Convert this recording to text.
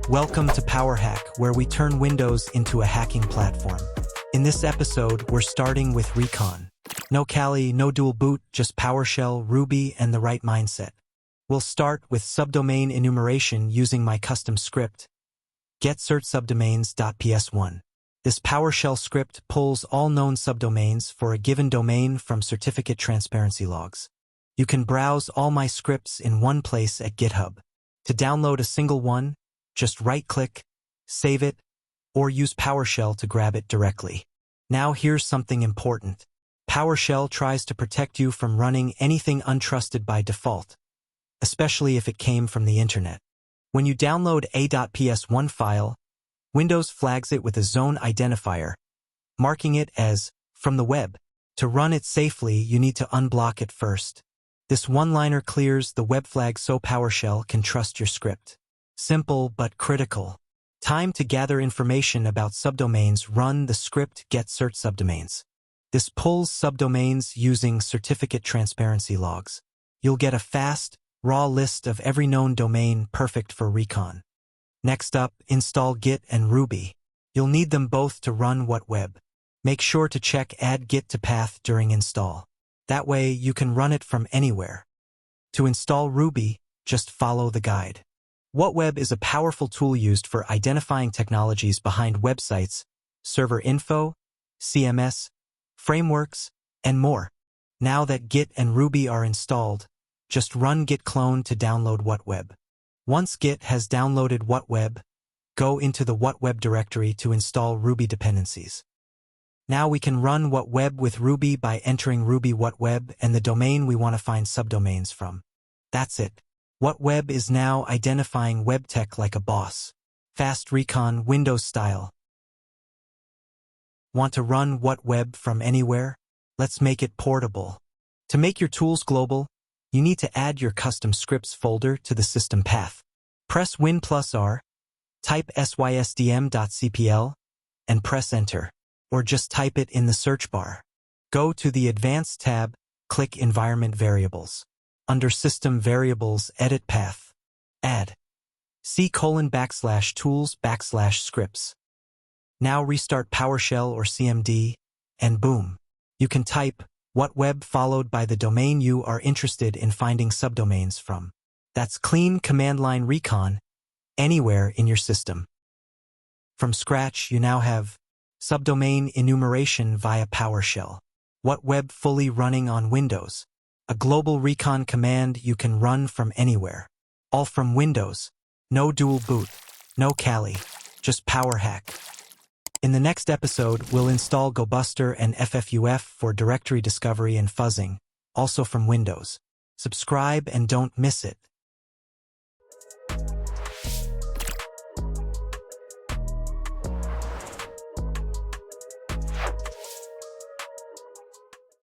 Welcome to PowerHack, where we turn Windows into a hacking platform. In this episode, we're starting with Recon. No Kali, no dual boot, just PowerShell, Ruby, and the right mindset. We'll start with subdomain enumeration using my custom script, getCertSubdomains.ps1. This PowerShell script pulls all known subdomains for a given domain from certificate transparency logs. You can browse all my scripts in one place at GitHub. To download a single one, just right-click, save it, or use PowerShell to grab it directly. Now here's something important. PowerShell tries to protect you from running anything untrusted by default, especially if it came from the internet. When you download a.ps1 file, Windows flags it with a zone identifier, marking it as from the web. To run it safely, you need to unblock it first. This one-liner clears the web flag so PowerShell can trust your script. Simple but critical. Time to gather information about subdomains. Run the script getCertSubdomains. This pulls subdomains using certificate transparency logs. You'll get a fast, raw list of every known domain, perfect for Recon. Next up, install Git and Ruby. You'll need them both to run WhatWeb. Make sure to check Add Git to Path during install. That way you can run it from anywhere. To install Ruby, just follow the guide. WhatWeb is a powerful tool used for identifying technologies behind websites, server info, CMS, frameworks, and more. Now that Git and Ruby are installed, just run git clone to download WhatWeb. Once Git has downloaded WhatWeb, go into the WhatWeb directory to install Ruby dependencies. Now we can run WhatWeb with Ruby by entering Ruby WhatWeb and the domain we want to find subdomains from. That's it. WhatWeb is now identifying web tech like a boss. Fast Recon Windows style. Want to run WhatWeb from anywhere? Let's make it portable. To make your tools global, you need to add your custom scripts folder to the system path. Press Win+R, type sysdm.cpl, and press Enter. Or just type it in the search bar. Go to the Advanced tab, click Environment Variables. Under System Variables, edit path. Add C:\tools\scripts. Now restart PowerShell or CMD, and boom. You can type WhatWeb followed by the domain you are interested in finding subdomains from. That's clean command line Recon, anywhere in your system. From scratch, you now have subdomain enumeration via PowerShell. WhatWeb fully running on Windows. A global Recon command you can run from anywhere. All from Windows. No dual boot. No Kali. Just PowerHack. In the next episode, we'll install GoBuster and FFUF for directory discovery and fuzzing, also from Windows. Subscribe and don't miss it.